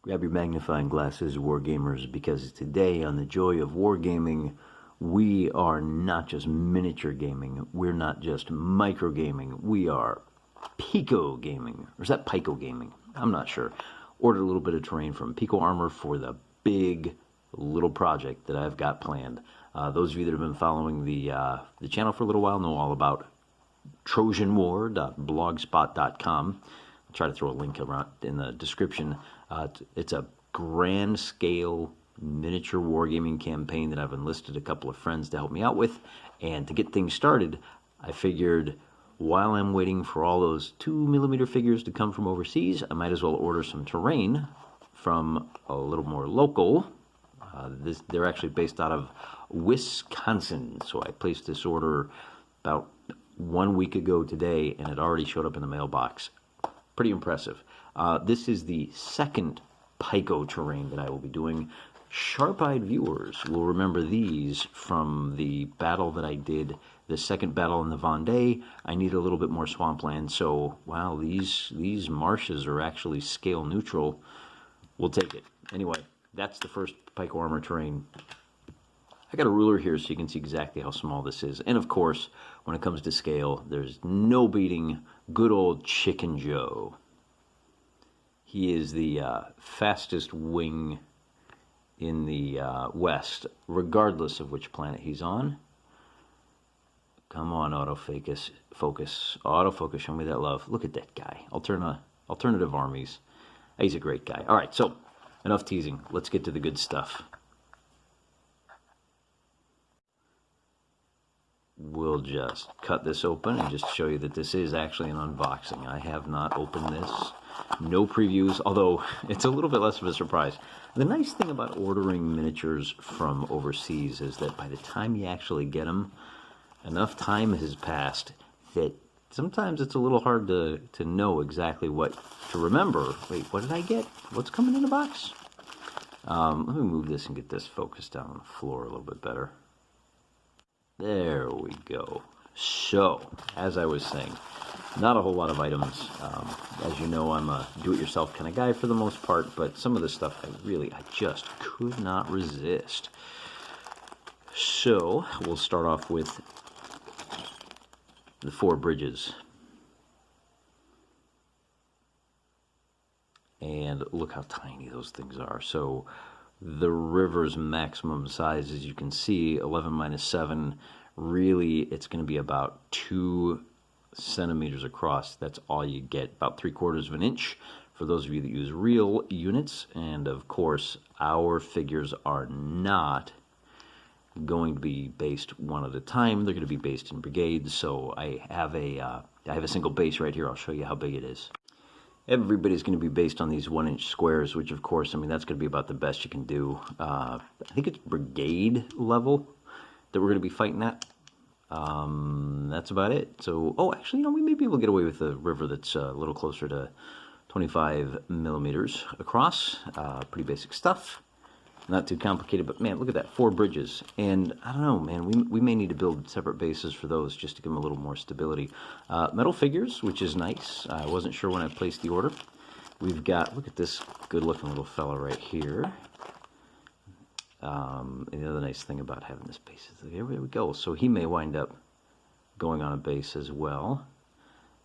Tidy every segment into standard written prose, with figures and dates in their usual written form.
Grab your magnifying glasses, wargamers, because today on the Joy of Wargaming, we are not just miniature gaming, we're not just micro gaming, we are Pico gaming. Or is that Pico gaming? I'm not sure. Ordered a little bit of terrain from PicoArmor for the big little project that I've got planned. Those of you that have been following the channel for a little while know all about trojanwar.blogspot.com. I'll try to throw a link around in the description. It's a grand scale miniature wargaming campaign that I've enlisted a couple of friends to help me out with. And to get things started, I figured while I'm waiting for all those 2mm figures to come from overseas, I might as well order some terrain from a little more local. They're actually based out of Wisconsin, so I placed this order about 1 week ago today, and it already showed up in the mailbox. Pretty impressive. This is the second Pico terrain that I will be doing. Sharp-eyed viewers will remember these from the battle that I did, the second battle in the Vendée. I need a little bit more swampland, so wow, these marshes are actually scale neutral. We'll take it. Anyway, that's the first PicoArmor terrain. I got a ruler here so you can see exactly how small this is. And of course, when it comes to scale, there's no beating good old Chicken Joe. He is the fastest wing in the west, regardless of which planet he's on. Come on, autofocus. Autofocus, show me that love. Look at that guy. Alternative armies. He's a great guy. All right, so enough teasing. Let's get to the good stuff. We'll just cut this open and just show you that this is actually an unboxing. I have not opened this. No previews, although it's a little bit less of a surprise. The nice thing about ordering miniatures from overseas is that by the time you actually get them, enough time has passed that sometimes it's a little hard to know exactly what to remember. Wait, what did I get? What's coming in the box? Let me move this and get this focused down on the floor a little bit better. There we go. So, as I was saying, not a whole lot of items. As you know, I'm a do-it-yourself kind of guy for the most part, but some of this stuff I just could not resist. So, we'll start off with the 4 bridges. And look how tiny those things are. So, the river's maximum size, as you can see, 11 minus 7, really it's going to be about 2 centimeters across. That's all you get, about 3/4 of an inch for those of you that use real units. And of course, our figures are not going to be based one at a time. They're going to be based in brigades. So I have a single base right here. I'll show you how big it is. Everybody's going to be based on these 1-inch squares, which of course, I mean, that's going to be about the best you can do. I think it's brigade level that we're going to be fighting at. That's about it. So, oh, actually, you know, we may be able to get away with a river that's a little closer to 25 millimeters across. Pretty basic stuff. Not too complicated, but man, look at that, 4 bridges. And I don't know, man, we may need to build separate bases for those just to give them a little more stability. Metal figures, which is nice. I wasn't sure when I placed the order. We've got, look at this good looking little fella right here. And the other nice thing about having this base is, there we go. So he may wind up going on a base as well.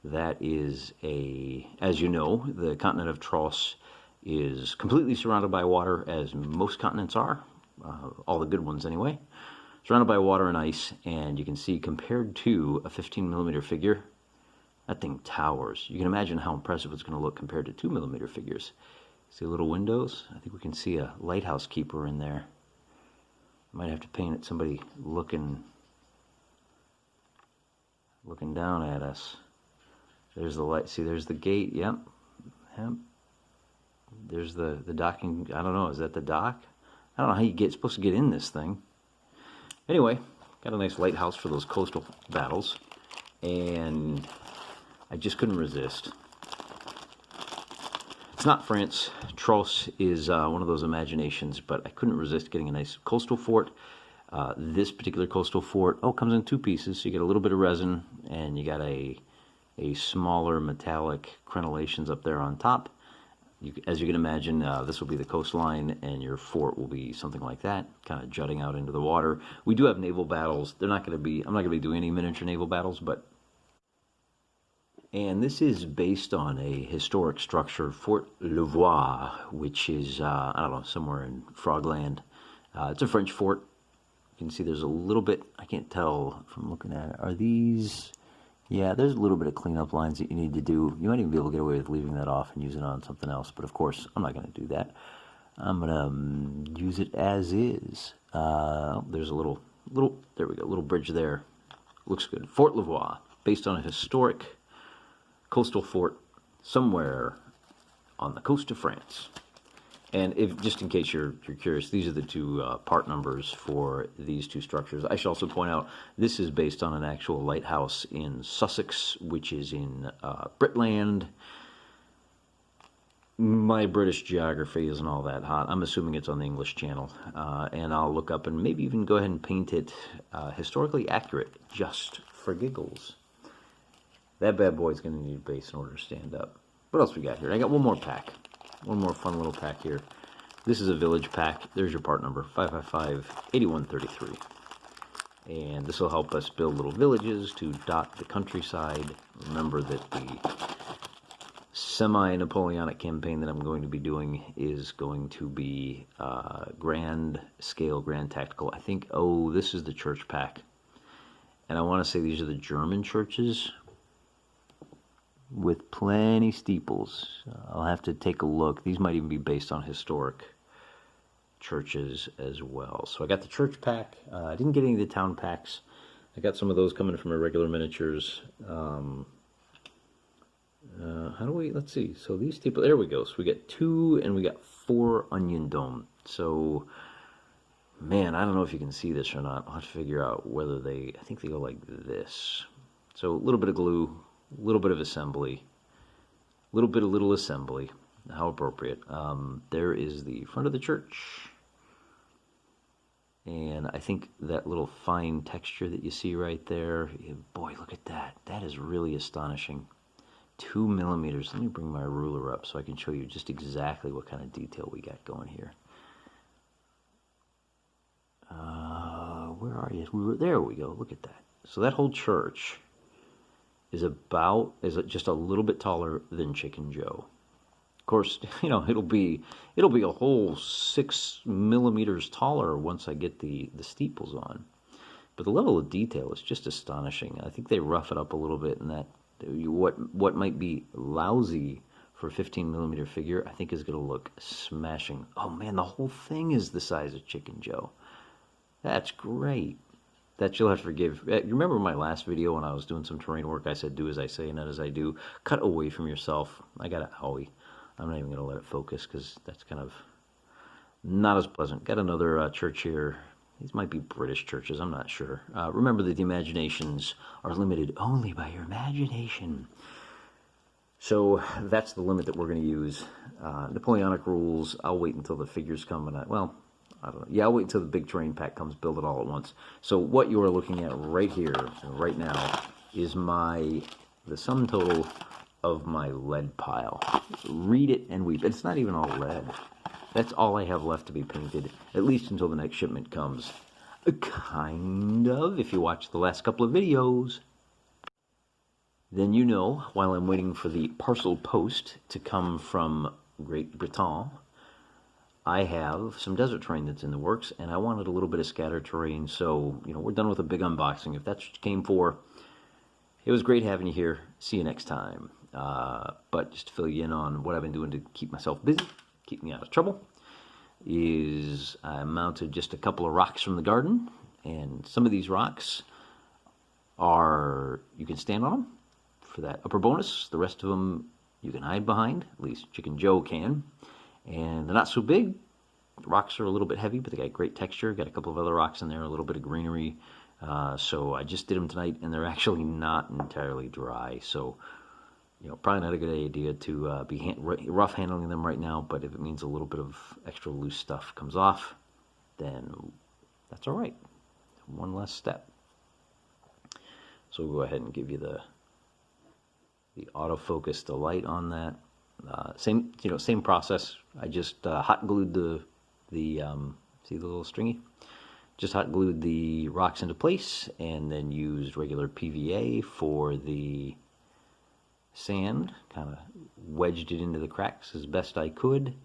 That is as you know, the continent of Tross is completely surrounded by water, as most continents are, all the good ones anyway. Surrounded by water and ice, and you can see compared to a 15mm figure, that thing towers. You can imagine how impressive it's going to look compared to 2mm figures. See little windows? I think we can see a lighthouse keeper in there. Might have to paint it somebody looking down at us. There's the light. See, there's the gate. Yep. There's the docking. I don't know. Is that the dock? I don't know how you supposed to get in this thing. Anyway, got a nice lighthouse for those coastal battles, and I just couldn't resist. It's not France. Tross is one of those imaginations, but I couldn't resist getting a nice coastal fort. This particular coastal fort, comes in 2 pieces. So you get a little bit of resin, and you got a smaller metallic crenellations up there on top. As you can imagine, this will be the coastline, and your fort will be something like that, kind of jutting out into the water. We do have naval battles. They're not going to be. I'm not going to be doing any miniature naval battles, but. And this is based on a historic structure, Fort Levoix, which is I don't know, somewhere in Frogland. It's a French fort. You can see there's a little bit. I can't tell from looking at it. Are these? Yeah, there's a little bit of cleanup lines that you need to do. You might even be able to get away with leaving that off and using it on something else. But of course, I'm not going to do that. I'm going to use it as is. There's a little, there we go, little bridge there. Looks good. Fort Levoix, based on a historic coastal fort somewhere on the coast of France. And if, just in case you're curious, these are the two part numbers for these two structures. I should also point out, this is based on an actual lighthouse in Sussex, which is in Britland. My British geography isn't all that hot. I'm assuming it's on the English Channel. And I'll look up and maybe even go ahead and paint it historically accurate, just for giggles. That bad boy's going to need a base in order to stand up. What else we got here? I got one more pack. One more fun little pack here. This is a village pack. There's your part number, 555-8133. And this will help us build little villages to dot the countryside. Remember that the semi-Napoleonic campaign that I'm going to be doing is going to be grand scale, grand tactical. I think, oh, this is the church pack. And I want to say these are the German churches with plenty steeples. I'll have to take a look. These might even be based on historic churches as well. So I got the church pack. I didn't get any of the town packs. I got some of those coming from irregular miniatures. How do we, let's see. So these steeples, there we go. So we got 2 and we got 4 onion dome. So, man, I don't know if you can see this or not. I'll have to figure out whether they, I think they go like this. So a little bit of glue, a little bit of assembly, a little bit of little assembly, how appropriate. There is the front of the church, and I think that little fine texture that you see right there, boy, look at that. That is really astonishing. 2 millimeters. Let me bring my ruler up so I can show you just exactly what kind of detail we got going here. Where are you? There we go. Look at that. So that whole church is just a little bit taller than Chicken Joe. Of course, you know, it'll be a whole 6 millimeters taller once I get the steeples on. But the level of detail is just astonishing. I think they rough it up a little bit, and that what might be lousy for a 15 millimeter figure, I think is going to look smashing. Oh man, the whole thing is the size of Chicken Joe. That's great. That you'll have to forgive. You remember my last video when I was doing some terrain work, I said, do as I say, not as I do. Cut away from yourself. I got an owie. I'm not even going to let it focus because that's kind of not as pleasant. Got another church here. These might be British churches. I'm not sure. Remember that the imaginations are limited only by your imagination. So that's the limit that we're going to use. Napoleonic rules. I'll wait until the figures come. I don't know. Yeah, I'll wait until the big terrain pack comes, build it all at once. So what you are looking at right here, right now, is the sum total of my lead pile. Read it and weep. It's not even all lead. That's all I have left to be painted, at least until the next shipment comes. Kind of, if you watch the last couple of videos. Then you know, while I'm waiting for the parcel post to come from Great Britain, I have some desert terrain that's in the works, and I wanted a little bit of scattered terrain, so, you know, we're done with a big unboxing. If that's what you came for, it was great having you here. See you next time. But just to fill you in on what I've been doing to keep myself busy, keep me out of trouble, is I mounted just a couple of rocks from the garden, and some of these rocks you can stand on them for that upper bonus. The rest of them you can hide behind, at least Chicken Joe can. And they're not so big. The rocks are a little bit heavy, but they got great texture. Got a couple of other rocks in there, a little bit of greenery. So I just did them tonight, and they're actually not entirely dry. So, you know, probably not a good idea to be rough handling them right now, but if it means a little bit of extra loose stuff comes off, then that's all right. One less step. So we'll go ahead and give you the autofocus, the light on that. Same process. I just hot glued the see the little stringy? Just hot glued the rocks into place and then used regular PVA for the sand. Kind of wedged it into the cracks as best I could.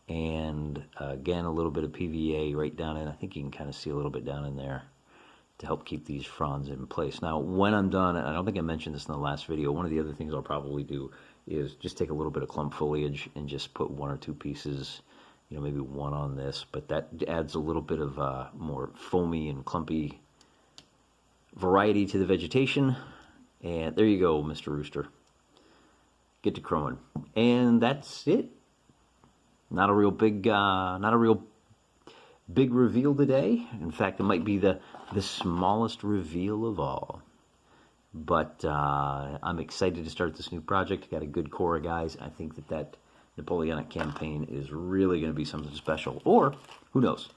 And again, a little bit of PVA right down in. I think you can kind of see a little bit down in there to help keep these fronds in place. Now, when I'm done, and I don't think I mentioned this in the last video, one of the other things I'll probably do is just take a little bit of clump foliage and just put one or two pieces, maybe one on this, but that adds a little bit of more foamy and clumpy variety to the vegetation. And there you go, Mr. Rooster. Get to crowing. And that's it. Not a real big reveal today. In fact, it might be the smallest reveal of all. But I'm excited to start this new project. Got a good core of guys. I think that Napoleonic campaign is really going to be something special. Or, who knows,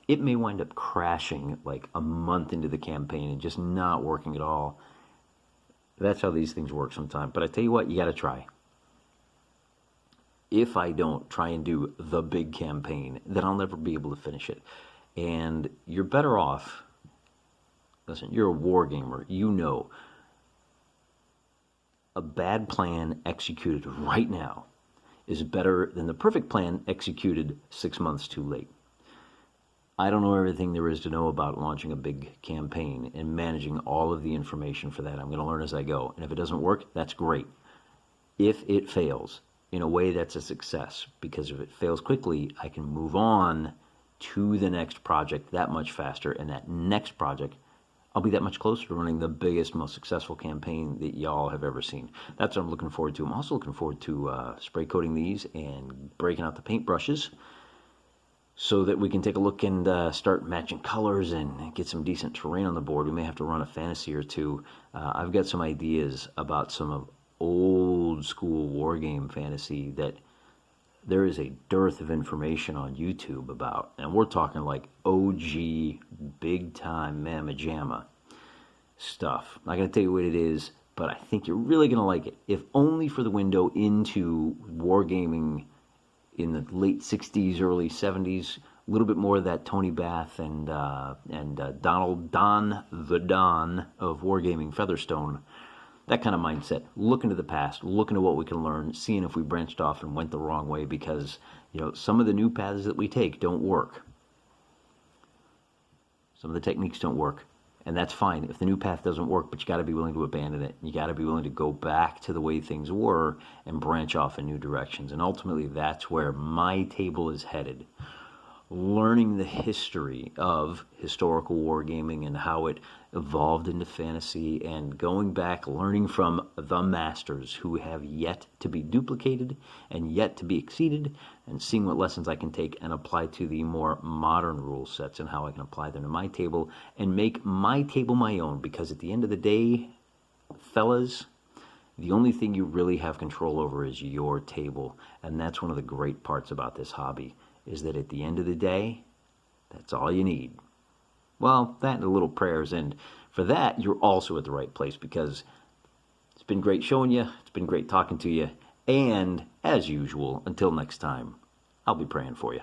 it may wind up crashing like a month into the campaign and just not working at all. That's how these things work sometimes. But I tell you what, you got to try. If I don't try and do the big campaign, then I'll never be able to finish it. And you're better off, listen, you're a wargamer, a bad plan executed right now is better than the perfect plan executed 6 months too late. I don't know everything there is to know about launching a big campaign and managing all of the information for that. I'm going to learn as I go. And if it doesn't work, that's great. If it fails, in a way, that's a success, because if it fails quickly, I can move on to the next project that much faster, and that next project, I'll be that much closer to running the biggest, most successful campaign that y'all have ever seen. That's what I'm looking forward to. I'm also looking forward to spray coating these and breaking out the paintbrushes so that we can take a look and start matching colors and get some decent terrain on the board. We may have to run a fantasy or two. I've got some ideas about some of old school wargame fantasy that there is a dearth of information on YouTube about, and we're talking like OG big time mamma jamma stuff. I'm not going to tell you what it is, but I think you're really going to like it, if only for the window into wargaming in the late 60s, early 70s, a little bit more of that Tony Bath and Don the Don of Wargaming Featherstone. That kind of mindset, looking to the past, looking to what we can learn, seeing if we branched off and went the wrong way, because, some of the new paths that we take don't work. Some of the techniques don't work, and that's fine if the new path doesn't work, but you got to be willing to abandon it. You got to be willing to go back to the way things were and branch off in new directions, and ultimately that's where my table is headed. Learning the history of historical wargaming and how it evolved into fantasy, and going back, learning from the masters who have yet to be duplicated and yet to be exceeded, and seeing what lessons I can take and apply to the more modern rule sets and how I can apply them to my table and make my table my own. Because at the end of the day, fellas, the only thing you really have control over is your table. And that's one of the great parts about this hobby, is that at the end of the day, that's all you need. Well, that and a little prayers, and for that, you're also at the right place, because it's been great showing you, it's been great talking to you, and as usual, until next time, I'll be praying for you.